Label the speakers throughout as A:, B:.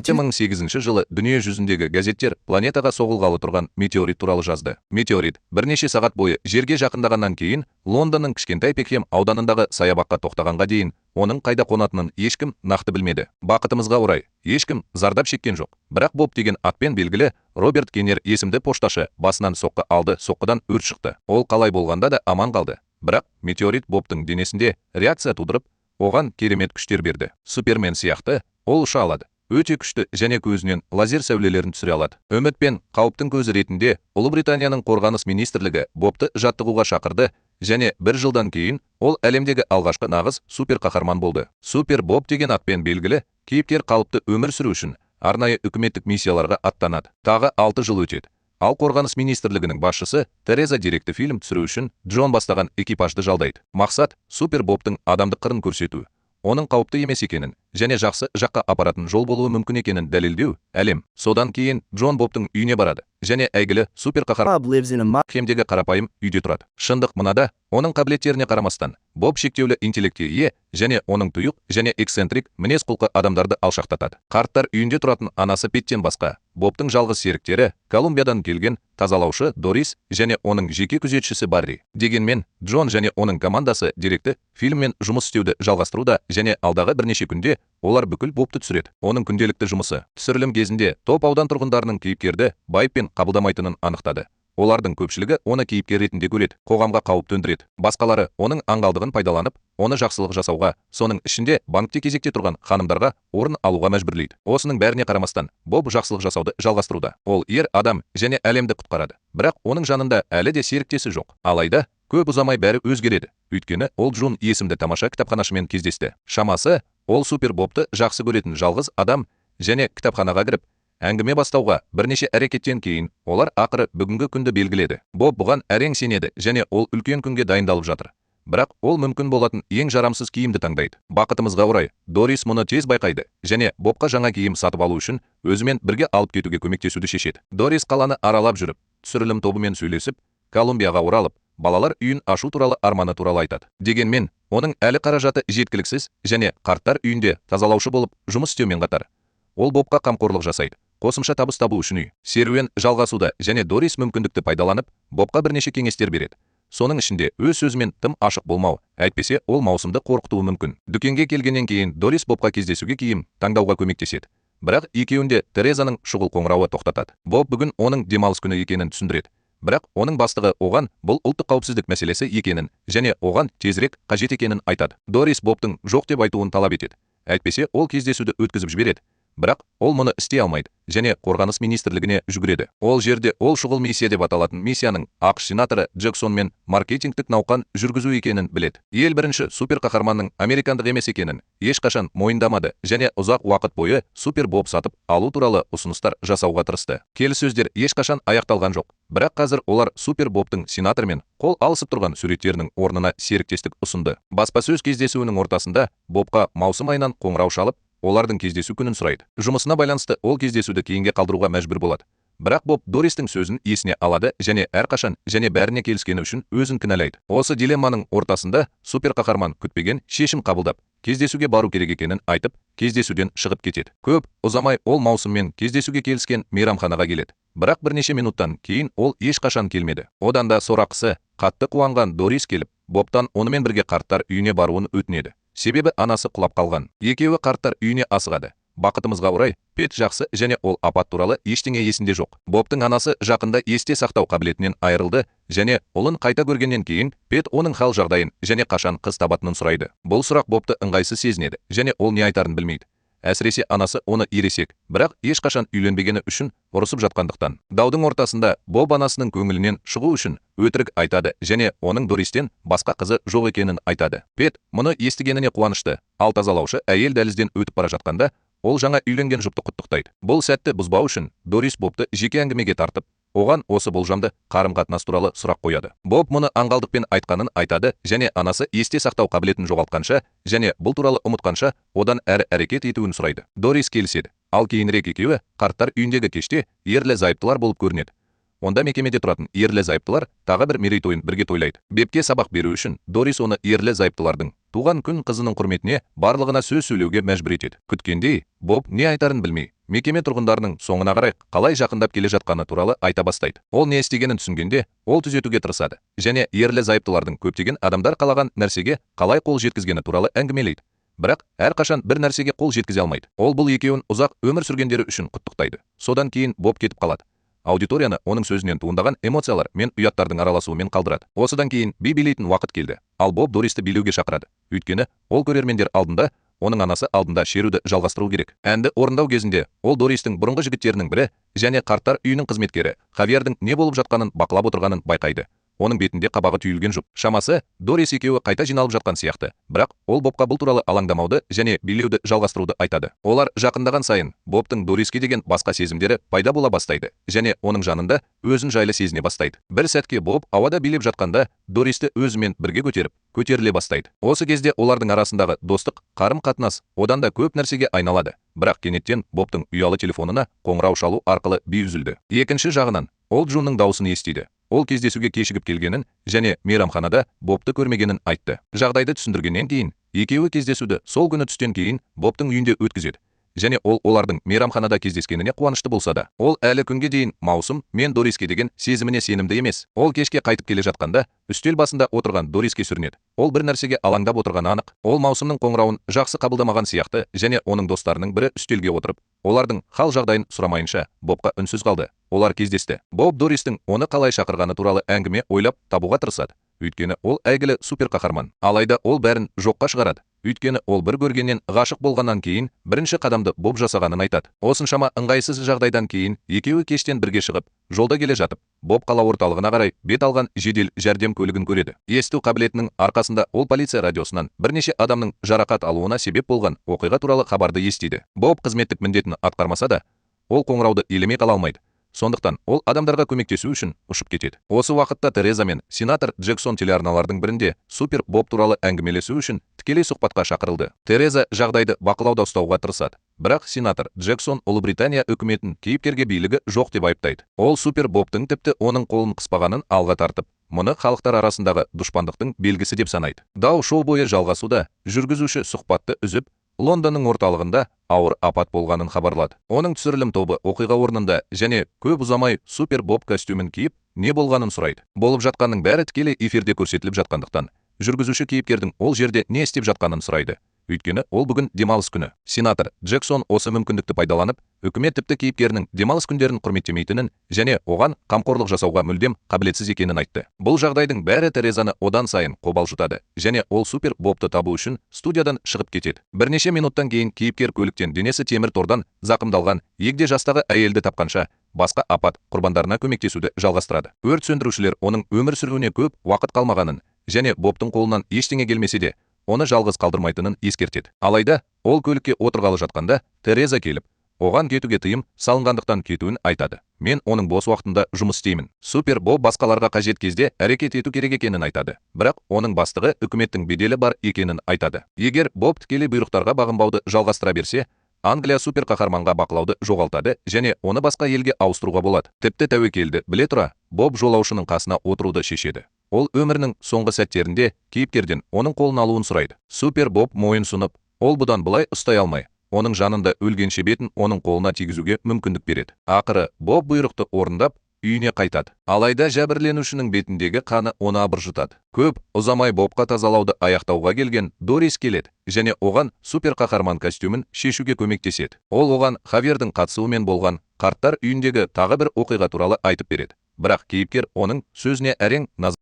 A: 2008 жылы дүние жүзіндегі газеттер планетаға соғылғалы тұрған метеорит туралы жазды. Метеорит бірнеше сағат бойы жерге жақындағаннан кейін Лондонның кішкентай Пекхем ауданындағы саябаққа тоқтағанға дейін оның қайда қонатынын ешкім нақты білмеді. Бақытымызға орай, ешкім зардап шеккен жоқ. Бірақ Боб деген атпен белгілі Роберт Кеннер есімді пошташы басынан соққы алды, соққыдан өрт шықты. Ол қалай болғанда да аман қалды. Бірақ метеорит Бобтың денесінде реакция тудырып, оған керемет күштер берді. Супермен сияқты ол ұша алады. Өте күшті және көзінен лазер сәулелерін түсіре алады. Үміт пен қауіптің көзі ретінде Ұлыбританияның қорғаныс министрлігі Бобты жаттығуға шақырды және бір жылдан кейін ол әлемдегі алғашқы нағыз супер қаһарман болды. Супер Боб деген атпен белгілі кейіпкер қалыпты өмір сүру үшін арнайы үкіметтік миссияларға аттанады. Тағы 6 жыл өтеді. Ал қорғаныс министрлігінің басшысы Тереза деректі фильм түсіру үшін Джон бастаған экипажды жалдайды. Мақсат супер Бобтың адамдық қырын көрсету, оның қауіпті емес екенін және жақсы жаққа апаратын жол болуы мүмкін екенін дәлелдеу әлем. Содан кейін Джон Бобтың үйіне барады және әйгілі супер қаһарман Пекхемдегі қарапайым үйде тұрады. Шындық мынада, оның қабілеттеріне қарамастан, Боб шектеулі интеллектке ие және оның тұйық және эксцентрик мінез-құлқы адамдарды алшақтатады. Қарттар үйінде тұратын анасы Петтен басқа, Бобтың жалғыз серіктері Колумбиядан келген тазалаушы Дорис және оның жеке күзетшісі Барри. Дегенмен, Джон және оның командасы деректі фильммен жұмыс істеуді жалғастыруда және алдағы бірнеше күнде олар бүкіл Бобты түсіреді. Оның күнделікті жұмысы түсірілім кезінде топ аудан тұрғындарының кейіпкерді байыппен қабылдамайтынын анықтады. Олардың көпшілігі оны кейіпкер ретінде көреді, қоғамға қауіп төндіреді. Басқалары оның аңғалдығын пайдаланып, оны жақсылық жасауға, соның ішінде банкте кезекте тұрған ханымдарға орын алуға мәжбүрлейді. Осының бәріне қарамастан, Боб жақсылық жасауды жалғастыруда. Ол ер адам және әлемді құтқарады. Бірақ оның жанында әлі де серіктесі жоқ. Алайда, көп ұзамай бәрі өзгереді. Өйткені ол Джун есімді тамаша кітапханашымен кездесті. Шамасы, ол супер Бобты жақсы көретін жалғыз адам және кітапханаға кіріп, әңгіме бастауға бірнеше әрекеттен кейін олар ақыры бүгінгі күнді белгіледі. Боб бұған әрең сенеді және ол үлкен күнге дайындалып жатыр. Бірақ ол мүмкін болатын ең жарамсыз киімді таңдайды. Бақытымызға орай, Дорис мұны тез байқайды және Бобқа жаңа киім сатып алу үшін өзімен бірге алып кетуге көмектесуді шешеді. Дорис қаланы аралап жүріп, түсірілім тобымен сөйлесіп, Колумбияға оралып, балалар үйін ашу туралы арманы туралы айтады. Дегенмен, оның әлі қаражаты жеткіліксіз және қарттар үйінде тазалаушы болып жұмыс істеумен қатар, ол Бобқа қамқорлық жасайды. Қосымша табыс табу үшін үй серуен жалғасуда және Дорис мүмкіндікті пайдаланып, Бобқа бірнеше кеңестер береді. Соның ішінде өз сөзімен тым ашық болмау, әйтпесе ол маусымды қорқытуы мүмкін. Дүкенге келгеннен кейін Дорис Бобқа кездесуге киім таңдауға көмектеседі. Бірақ екеуінде Терезаның шұғыл қоңырауы тоқтатады. Боб бүгін оның демалыс күні екенін түсіндіреді. Бірақ оның бастығы оған бұл ұлттық қауіпсіздік мәселесі екенін және оған тезірек қажет екенін айтады. Дорис Бобтың жоқ деп айтуын талап етеді. Әйтпесе ол кездесуді өткізіп жібереді. Бірақ ол мұны істей алмайды және қорғаныс министрлігіне жүгіреді. Ол жерде ол шұғыл миссия деп аталатын миссияның ақш сенаторы Джексонмен маркетингтік науқан жүргізу екенін біледі. Ел бірінші супер қаһарманның американдық емес екенін ешқашан мойындамады және ұзақ уақыт бойы супер Боб сатып алу туралы ұсыныстар жасауға тырысты. Келіссөздер ешқашан аяқталған жоқ. Бірақ қазір олар супер Бобтың сенатормен қол алысып тұрған суреттерінің орнына серіктестік ұсынды. Баспасөз кездесуінің ортасында Бобқа маусым айынан қоңырау шалып, олардың кездесу күнін сұрайды. Жұмысына байланысты ол кездесуді кейінге қалдыруға мәжбүр болады. Бірақ Боб Дористің сөзін есіне алады және әрқашан және бәріне келіскені үшін өзін кінәлайды. Осы дилемманың ортасында супер қаһарман күтпеген шешім қабылдап, кездесуге бару керек екенін айтып, кездесуден шығып кетеді. Көп ұзамай ол маусыммен кездесуге келіскен мейрамханаға келеді. Бірақ бірнеше минуттан кейін ол ешқашан келмеді. Одан да сорақысы, қатты қуанған Дорис келіп, Бобтан онымен бірге қарттар үйіне баруын өтінеді. Себебі анасы құлап қалған. Екеуі қарттар үйіне асығады. Бақытымызға орай, Пет жақсы және ол апат туралы ештеңе есінде жоқ. Бобтың анасы жақында есте сақтау қабілетінен айырылды және ұлын қайта көргеннен кейін Пет оның хал жағдайын және қашан қыз табатынын сұрайды. Бұл сұрақ Бобты ыңғайсыз сезінеді және ол не айтарын білмейді. Әсіресе анасы оны ересек, бірақ ешқашан үйленбегені үшін ұрысып жатқандықтан. Даудың ортасында Боб анасының көңілінен шығу үшін өтірік айтады және оның Дористен басқа қызы жоқ екенін айтады. Пет мұны естігеніне қуанышты, ал тазалаушы әйел дәлізден өтіп бара жатқанда, ол жаңа үйленген жұпты құттықтайды. Бұл сәтті бұзбау үшін Дорис Бобты жеке әңгімеге тартып, оған осы болжамды қарым-қатынас туралы сұрақ қояды. Боб мұны аңғалдықпен айтқанын айтады және анасы есте сақтау қабілетін жоғалтқанша және бұл туралы ұмытқанша одан әрі әрекет етуін сұрайды. Дорис келіседі. Ал кейінірек екеуі қарттар үйіндегі кеште ерлі зайыптылар болып көрінеді. Онда мекемеде тұратын ерлі зайыптылар тағы бір мерейтойын бірге тойлайды. Бепке сабақ беру үшін Дорис оны ерлі зайыптылардың туған күн қызының құрметіне барлығына сөз сөйлеуге мәжбүр етеді. Күткендей, Боб не айтарын білмей, мекеме тұрғындарының соңына қарай қалай жақындап келе жатқаны туралы айта бастайды. Ол не істегенін түсінгенде, ол түзетуге тырысады және ерлі-зайыптылардың көптеген адамдар қалаған нәрсеге қалай қол жеткізгені туралы әңгімелейді. Бірақ әрқашан бір нәрсеге қол жеткізе алмайды. Ол бұл екеуін ұзақ өмір сүргендері үшін құттықтайды. Содан кейін Боб кетіп қалады. Аудиторияны оның сөзінен туындаған эмоциялар мен ұяттардың араласуымен қалдырады. Осыдан кейін би билейтін уақыт келді. Ал Боб Дористі билеуге шақырады. Өйткені ол көрермендер алдында, оның анасы алдында шеруді жалғастыру керек. Әнді орындау кезінде ол Дористің бұрынғы жігіттерінің бірі және қарттар үйінің қызметкері Хавьердің не болып жатқанын бақылап отырғанын байқайды. Оның бетінде қабағы түйілген жоқ. Шамасы, Дорис екеуі қайта жиналып жатқан сияқты. Бірақ ол Бобқа бұл туралы алаңдамауды және билеуді жалғастыруды айтады. Олар жақындаған сайын Бобтың Дориске деген басқа сезімдері пайда бола бастайды және оның жанында өзін жайлы сезіне бастайды. Бір сәтке Боб ауада билеп жатқанда Дористі өзімен бірге көтеріле бастайды. Осы кезде олардың арасындағы достық, қарым-қатынас одан да көп нәрсеге айналады. Бірақ кенеттен Бобтың ұялы телефонына қоңырау шалу арқылы би үзілді. Екінші жағынан, ол Джунның дауысын естиді. Ол кездесуге кешігіп келгенін және мейрамханада Бобты көрмегенін айтты. Жағдайды түсіндіргеннен кейін, екеуі кездесуді сол күні түстен кейін Бобтың үйінде өткізеді. Және ол олардың мейрамханада кездескеніне қуанышты болса да, ол әлі күнге дейін маусым мен Дориске деген сезіміне сенімді емес. Ол кешке қайтып келе жатқанда, үстел басында отырған Дориске сүрінеді. Ол бір нәрсеге алаңдап отырғаны анық. Ол маусымның қоңырауын жақсы қабылдамаған сияқты және оның достарының бірі үстелге отырып, олардың хал жағдайын сұрамайынша Бобқа үнсіз қалды. Олар кездесті. Боб Дористің оны қалай шақырғаны туралы әңгіме ойлап табуға тырысады. Өйткені ол әйгілі суперқаһарман. Алайда ол бәрін жоққа шығарады. Өйткені ол бір көргеннен ғашық болғаннан кейін бірінші қадамды Боб жасағанын айтады. Осыншама ыңғайсыз жағдайдан кейін екеуі кештен бірге шығып, жолда келе жатып, Боб қала орталығына қарай бет алған жедел жәрдем көлігін көреді. Есту қабілетінің арқасында ол полиция радиосынан бірнеше адамның жарақат алуына себеп болған оқиға туралы хабарды естиді. Боб қызметтік міндетін атқармаса да, ол қоңырауды елемей қала алмайды. Сондықтан ол адамдарға көмектесу үшін ұшып кетеді. Осы уақытта Тереза мен сенатор Джексон телеарналардың бірінде Супер Боб туралы әңгімелесу үшін тікелей сұхбатқа шақырылды. Тереза жағдайды бақылауда ұстауға тырысады. Бірақ сенатор Джексон Ұлыбритания үкіметін кейіпкерге билігі жоқ деп айыптайды. Ол Супер Бобтың тіпті оның қолын қыспағанын алға тартып, мұны халықтар арасындағы дұшпандықтың белгісі деп санайды. Дау шоу бойы жалғасуда, жүргізуші сұхбатты үзіп, Лондонның орталығында ауыр апат болғанын хабарлады. Оның түсірілім тобы оқиға орнында және көп ұзамай Супер Боб костюмін киіп, не болғанын сұрайды. Болып жатқанның бәрі тікелей эфирде көрсетіліп жатқандықтан, жүргізуші кейіпкердің ол жерде не істеп жатқанын сұрайды. Өйткені ол бүгін демалыс күні. Сенатор Джексон осы мүмкіндікті пайдаланып, үкімет тіпті кейіпкерінің демалыс күндерін құрметтемейтінін және оған қамқорлық жасауға мүлдем қабілетсіз екенін айтты. Бұл жағдайдың бәрі Терезаны одан сайын қобалжытады және ол Супер Бобты табу үшін студиядан шығып кетеді. Бірнеше минуттан кейін кейіпкер көліктен денесі темір тордан зақымдалған егде жастағы әйелді тапқанша, басқа апат құрбандарына көмектесуді жалғастырады. Өрт сөндірушілер оның өмір сүруіне көп уақыт қалмағанын және Бобтың қолынан ештеңе келмесе де, оны жалғыз қалдырмайтынын ескертеді. Алайда, ол көлікке отырғалы жатқанда, Тереза келіп, оған кетуге тыйым салынғандықтан кетуін айтады. Мен оның бос уақытында жұмыс істеймін. Супер Боб басқаларға қажет кезде әрекет ету керек екенін айтады. Бірақ оның бастығы үкіметтің беделі бар екенін айтады. Егер Боб тікелей бұйрықтарға бағынбауды жалғастыра берсе, Англия суперқаһарманға бақылауды жоғалтады және оны басқа елге ауыстыруға болады. Тіпті тәуекелді біле тұра, Боб жолаушының қасына отыруды шешеді. Ол өмірінің соңғы сәттерінде кейіпкерден оның қолын алуын сұрайды. Супер Боб мойын сұнып, ол бұдан былай ұстай алмай, оның жанында өлгенше бетін оның қолына тигізуге мүмкіндік береді. Ақыры Боб бұйрықты орындап, үйіне қайтады. Алайда жәбірленушінің бетіндегі қаны оны абыржытады. Көп ұзамай Бобқа тазалауды аяқтауға келген Дорис келеді және оған суперқаһарман костюмін шешуге көмектеседі. Ол оған Хавьердің қатысуымен болған қарттар үйіндегі тағы бір оқиға туралы айтып береді. Бірақ кейіпкер оның сөзіне әрең назар.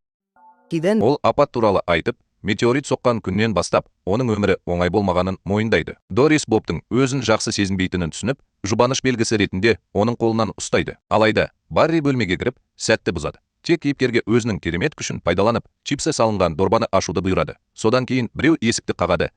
A: Ол апат туралы айтып, метеорит соққан күннен бастап, оның өмірі оңай болмағанын мойындайды. Дорис Бобтың өзін жақсы сезінбейтінін түсініп, жұбаныш белгісі ретінде оның қолынан ұстайды. Алайда, Барри бөлмеге кіріп, сәтті бұзады. Тек кейіпкерге өзінің керемет күшін пайдаланып, чипсы салынған дорбаны ашуды бұйырады. Содан кейін біреу есікті қағады.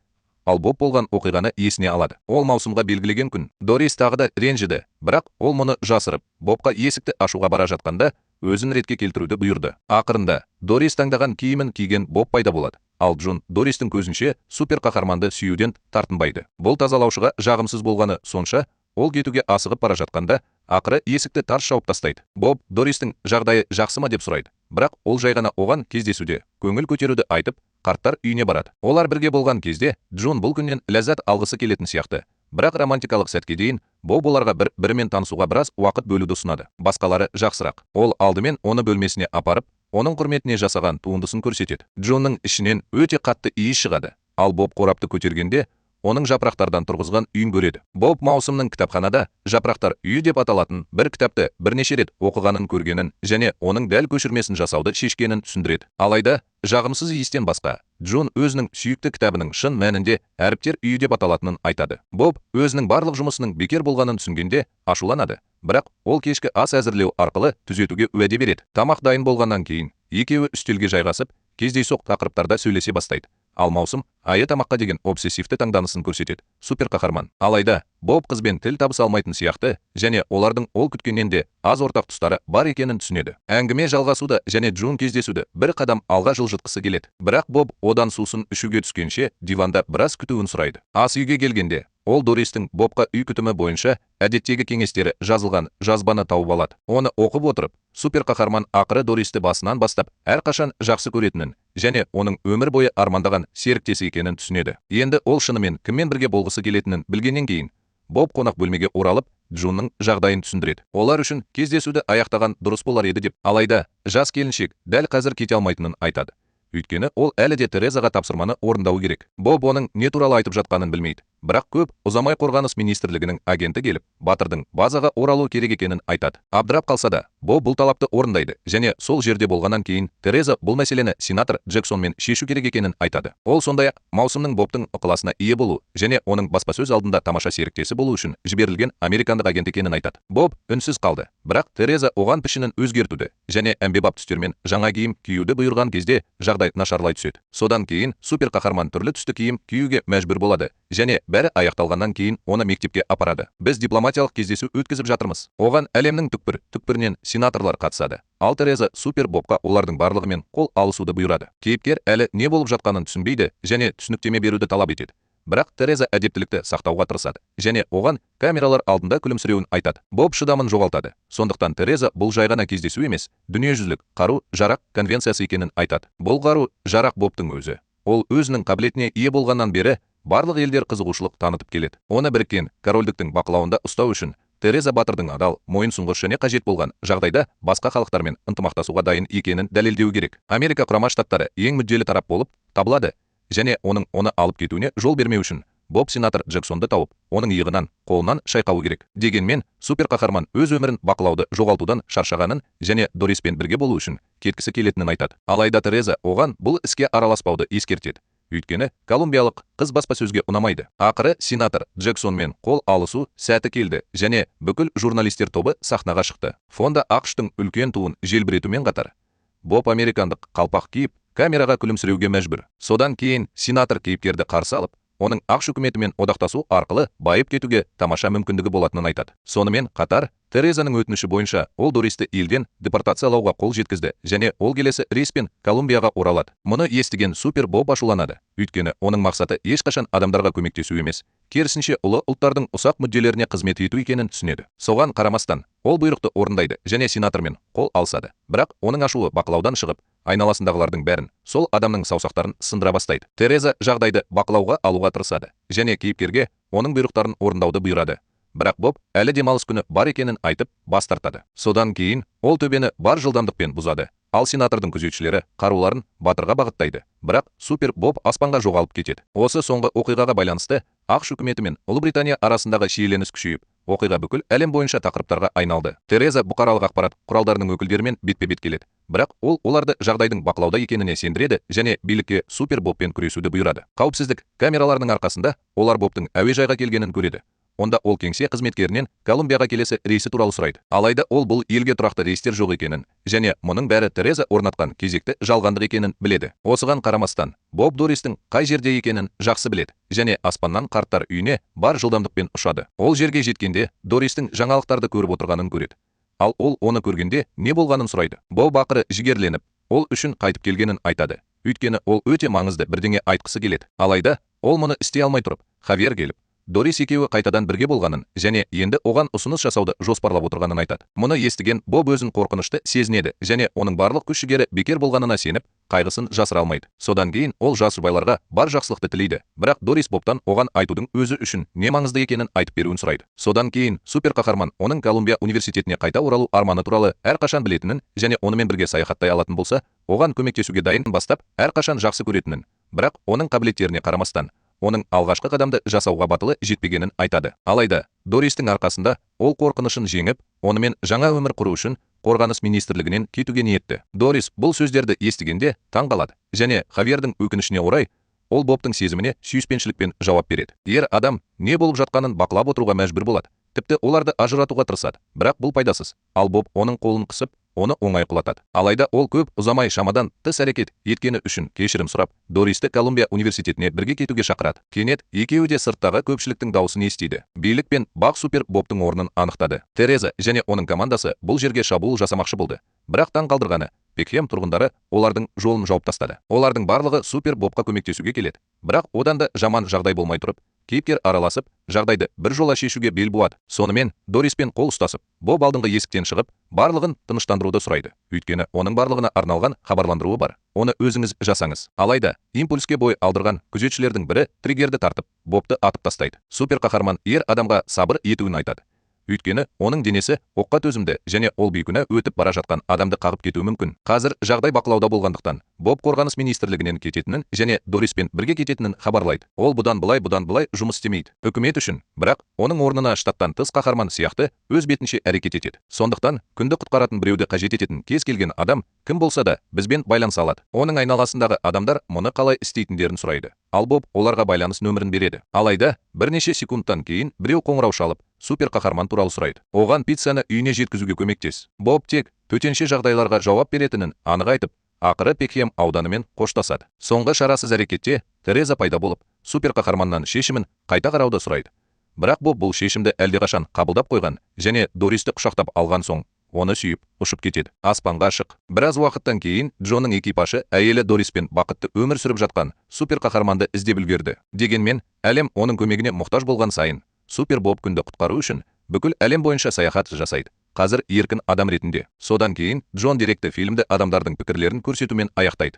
A: Ал Боб болған оқиғаны есіне алады. Ол маусымға белгілеген күн. Дорис тағы да ренжіді, бірақ ол мұны жасырып, Бобқа есікті ашуға бара жатқанда, өзін ретке келтіруді бұйырды. Ақырында, Дорис таңдаған киімін киген Боб пайда болады. Ал Джун Дористің көзінше суперқаһарманды сүюден тартынбайды. Бұл тазалаушыға жағымсыз болғаны сонша, ол кетуге асығып бара жатқанда, ақыры есікті тарс жауып тастайды. Боб Дористің жағдайы жақсы ма деп сұрайды. Бірақ ол жай ғана оған кездесуде көңіл көтеруді айтып, қарттар үйіне барады. Олар бірге болған кезде Джун бұл күннен ләззат алғысы келетін сияқты. Бірақ романтикалық сәтке дейін Боб оларға бірімен танысуға біраз уақыт бөлуді ұсынады. Басқалары жақсырақ. Ол алдымен оны бөлмесіне апарып, оның құрметіне жасаған туындысын көрсетеді. Джонның ішінен өте қатты иіс шығады. Ал Боб қорапты көтергенде, оның жапырақтардан тұрғызған үйін көреді. Боб маусымның кітапханада жапырақтар үйі деп аталатын бір кітапты бірнеше рет оқығанын көргенін және оның дәл көшірмесін жасауды шешкенін түсіндіреді. Алайда, жағымсыз иістен басқа, Джон өзінің сүйікті кітабының шын мәнінде әріптер үйі деп аталатынын айтады. Боб өзінің барлық жұмысының бекер болғанын түсінгенде ашуланады, бірақ ол кешкі ас әзірлеу арқылы түзетуге уәде береді. Тамақ дайын болғаннан кейін, екеуі үстелге жайғасып, кездейсоқ тақырыптарда сөйлесе бастайды. Ал маусым айы тамаққа деген обсессивті таңданысын көрсетеді. Супер қаһарман. Алайда, Боб қызбен тіл табыса алмайтын сияқты, және олардың ол күткеннен де аз ортақ тұстары бар екенін түсінеді. Әңгіме жалғасуды және Джон кездесуді бір қадам алға жылжытқысы келеді. Бірақ Боб одан сусын ішуге түскенше диванда біраз күтуін сұрайды. Ас үйге келгенде, ол Дористің Бобқа үй күтімі бойынша әдеттегі кеңестері жазылған жазбаны тауып алады. Оны оқып отырып, супер қаһарман ақыры Дористі басынан бастап әрқашан жақсы көретінін және оның өмір бойы армандаған серіктесі екенін түсінеді. Енді ол шынымен кіммен бірге болғысы келетінін білгеннен кейін, Боб қонақ бөлмеге оралып, Джонның жағдайын түсіндіреді. Олар үшін кездесуді аяқтаған дұрыс болар еді деп. Алайда, жас келіншек дәл қазір кете алмайтынын айтады. Өйткені ол әлі де Терезаға тапсырманы орындауы керек. Боб оның не туралы айтып жатқанын білмейді. Бірақ көп ұзамай қорғаныс министрлігінің агенті келіп, Батырдың базаға оралу керек екенін айтады. Абдырап қалса да, Боб бұл талапты орындайды және сол жерде болғаннан кейін Тереза бұл мәселені сенатор Джексонмен шешу керек екенін айтады. Ол сондай-ақ маусымның Бобтың ықыласына ие болу және оның баспасөз алдында тамаша серіктесі болу үшін жіберілген американдық агент екенін айтады. Боб үнсіз қалды, бірақ Тереза оған пішінін өзгертуді және әмбебап түстермен жаңа киім киюді бұйырған кезде жағдай нашарлай түседі. Содан кейін супер қаһарман түрлі түсті киім киюге мәжбүр болады және бәрі аяқталғаннан кейін оны мектепке апарады. Біз дипломатиялық кездесу өткізіп жатырмыз. Оған әлемнің түкпір-түкпірінен сенаторлар қатысады. Ал Тереза супер Бобқа олардың барлығымен қол алысуды бұйырады. Кейіпкер әлі не болып жатқанын түсінбейді және түсініктеме беруді талап етеді. Бірақ Тереза әдептілікті сақтауға тырысады және оған камералар алдында күлімсіреуін айтады. Боб шыдамын жоғалтады. Сондықтан Тереза бұл жай ғана кездесу емес, дүниежүзілік қару-жарақ конвенциясы екенін айтады. Бұл қару-жарақ Бобтың өзі. Ол өзінің қабілетіне ие болғаннан бері барлық елдер қызығушылық танытып келеді. Оны біріккен корольдіктің бақылауында ұстау үшін Тереза Батырдың адал, мойынсұнғыш және қажет болған жағдайда басқа халықтармен ынтымақтасуға дайын екенін дәлелдеу керек. Америка құрама штаттары ең мүдделі тарап болып табылады және оны алып кетуіне жол бермеу үшін Боб сенатор Джексонды тауып, оның иығынан, қолынан шайқауы керек. Дегенмен, супер қаһарман өз өмірін бақылауды жоғалтудан шаршағанын және Дориспен бірге болу үшін кеткісі келетінін айтады. Алайда Тереза оған бұл іске араласпауды ескертеді. Өйткені колумбиялық қыз баспасөзге ұнамайды. Ақыры сенатор Джексонмен қол алысу сәті келді және бүкіл журналистер тобы сахнаға шықты. Фонда ақш-тың үлкен туын желбіретумен қатар, Боб американдық қалпақ киіп, камераға күлімсіреуге мәжбүр. Содан кейін сенатор кейіпкерді қарсы алып, оның ақш үкіметімен одақтасу арқылы байып кетуге тамаша мүмкіндігі болатынын айтады. Сонымен қатар, Терезаның өтініші бойынша ол Дористі елден депортациялауға қол жеткізді және ол келесі рейспен Колумбияға оралады. Мұны естіген супер Боб ашуланады. Өйткені оның мақсаты ешқашан адамдарға көмектесу емес, керісінше ұлы ұлттардың ұсақ мүдделеріне қызмет ету екенін түсінеді. Соған қарамастан, ол бұйрықты орындайды және сенатормен қол алысады. Бірақ оның ашуы бақылаудан шығып, айналасындағылардың бәрін, сол адамның саусақтарын сындыра бастайды. Тереза жағдайды бақылауға алуға тырысады және кейіпкерге оның бұйрықтарын орындауды бұйырады. Бірақ Боб әлі демалыс күні бар екенін айтып бас тартады. Содан кейін ол төбені бар жылдамдықпен бұзады. Ал сенатордың күзетшілері қаруларын Батырға бағыттайды. Бірақ супер Боб аспанға жоғалып кетеді. Осы соңғы оқиғаға байланысты ақш үкіметі мен Ұлыбритания арасындағы шиеленіс күшейіп, оқиға бүкіл әлем бойынша тақырыптарға айналды. Тереза бұқаралық ақпарат құралдарының өкілдерімен бетпе-бет келеді. Бірақ ол оларды жағдайдың бақылауда екеніне сендіреді және билікке супер Бобпен күресуді бұйырады. Қауіпсіздік камераларының арқасында олар Бобтың әуежайға келгенін көреді. Онда ол кеңсе қызметкерінен Колумбияға келесі рейсі туралы сұрайды. Алайда ол бұл елге тұрақты рейстер жоқ екенін және мұның бәрі Тереза орнатқан кезекті жалғандық екенін біледі. Осыған қарамастан, Боб Дористің қай жерде екенін жақсы біледі және аспаннан қарттар үйіне бар жылдамдықпен ұшады. Ол жерге жеткенде Дористің жаңалықтарды көріп отырғанын көреді. Ал ол оны көргенде не болғанын сұрайды. Боб ақыры жігерленіп, ол үшін қайтып келгенін айтады. Өйткені ол өте маңызды бірдеңе айтқысы келеді. Алайда ол мұны істей алмай тұрып, Хавьер келіп, Дорис екеуі қайтадан бірге болғанын және енді оған ұсыныс жасауды жоспарлап отырғанын айтады. Мұны естіген Боб өзін қорқынышты сезінеді және оның барлық күш-жігері бекер болғанына сеніп, қайғысын жасыра алмайды. Содан кейін ол жас жұбайларға бар жақсылықты тілейді, бірақ Дорис Бобтан оған айтудың өзі үшін не маңызды екенін айтып беруін сұрайды. Содан кейін супер қаһарман оның Колумбия университетіне қайта оралу арманы туралы әрқашан білетінін және онымен бірге саяхаттай алатын болса, оған көмектесуге дайын бастап, әрқашан жақсы көретінін, бірақ оның қабілеттеріне қарамастан, оның алғашқы қадамды жасауға батылы жетпегенін айтады. Алайда, Дористің арқасында ол қорқынышын жеңіп, онымен жаңа өмір құру үшін қорғаныс министрлігінен кетуге ниетті. Дорис бұл сөздерді естігенде таң қалады, және Хавьердің өкінішіне орай, ол Бобтың сезіміне сүйіспеншілікпен жауап береді. Ер адам не болып жатқанын бақылап отыруға мәжбүр болады. Тіпті оларды ажыратуға тырысады, бірақ бұл пайдасыз. Ал Боб оның қолын қысып, оны оңай құлатады. Алайда ол көп ұзамай шамадан тыс әрекет еткені үшін кешірім сұрап, Дористі Колумбия университетіне бірге кетуге шақырады. Кенет екеуі де сырттағы көпшіліктің дауысын естиді. Билік пен бақ супер Бобтың орнын анықтады. Тереза және оның командасы бұл жерге шабуыл жасамақшы болды. Бірақ таң қалдырғаны, Пекхем тұрғындары олардың жолын жауып тастады. Олардың барлығы супер Бобқа көмектесуге келеді. Бірақ одан да жаман жағдай болмай тұрып, кейіпкер араласып, жағдайды бір жола шешуге бел буады. Сонымен Дориспен қол ұстасып, Боб алдыңғы есіктен шығып, барлығын тыныштандыруды сұрайды. Өйткені оның барлығына арналған хабарландыруы бар. Оны өзіңіз жасаңыз. Алайда, импульске бой алдырған күзетшілердің бірі триггерді тартып, Бобты атып тастайды. Супер қаһарман ер адамға сабыр етуін айтады. Өйткені оның денесі оққа төзімді және ол бейкүнә өтіп бара жатқан адамды қағып кетуі мүмкін. Қазір жағдай бақылауда болғандықтан, Боб қорғаныс министрлігінен кететінін және Дориспен бірге кететінін хабарлайды. Ол бұдан былай жұмыс істемейді. Үкімет үшін, бірақ оның орнына штаттан тыс қаһарман сияқты өз бетінше әрекет етеді. Сондықтан, күнді құтқаратын біреуді қажет ететін кез келген адам, кім болса да, бізбен байланыса алады. Оның айналасындағы адамдар мұны қалай істейтіндерін сұрайды. Ал Боб оларға байланыс нөмірін береді. Алайда, бірнеше секундтан кейін біреу қоңырау шалып, супер қаһарман туралы сұрайды. Оған пиццаны үйіне жеткізуге көмектес. Боб тек төтенше жағдайларға жауап беретінін анық айтып, ақыры Пекхем ауданымен қоштасады. Соңғы шарасыз әрекетте Тереза пайда болып, супер қаһарманнан шешімін қайта қарауды сұрайды. Бірақ Боб бұл шешімді әлдеқашан қабылдап қойған және Дористі құшақтап алған соң, оны сүйіп ұшып кетеді. Аспанға шық. Біраз уақыттан кейін Джонның экипажы әйелі Дориспен бақытты өмір сүріп жатқан супер қаһарманды іздеп үлгерді. Дегенмен, әлем оның көмегіне мұқтаж болған сайын, супер Боб күнді құтқару үшін бүкіл әлем бойынша саяхат жасайды. Қазір еркін адам ретінде. Содан кейін Джон деректі фильмді адамдардың пікірлерін көрсетумен аяқтайды.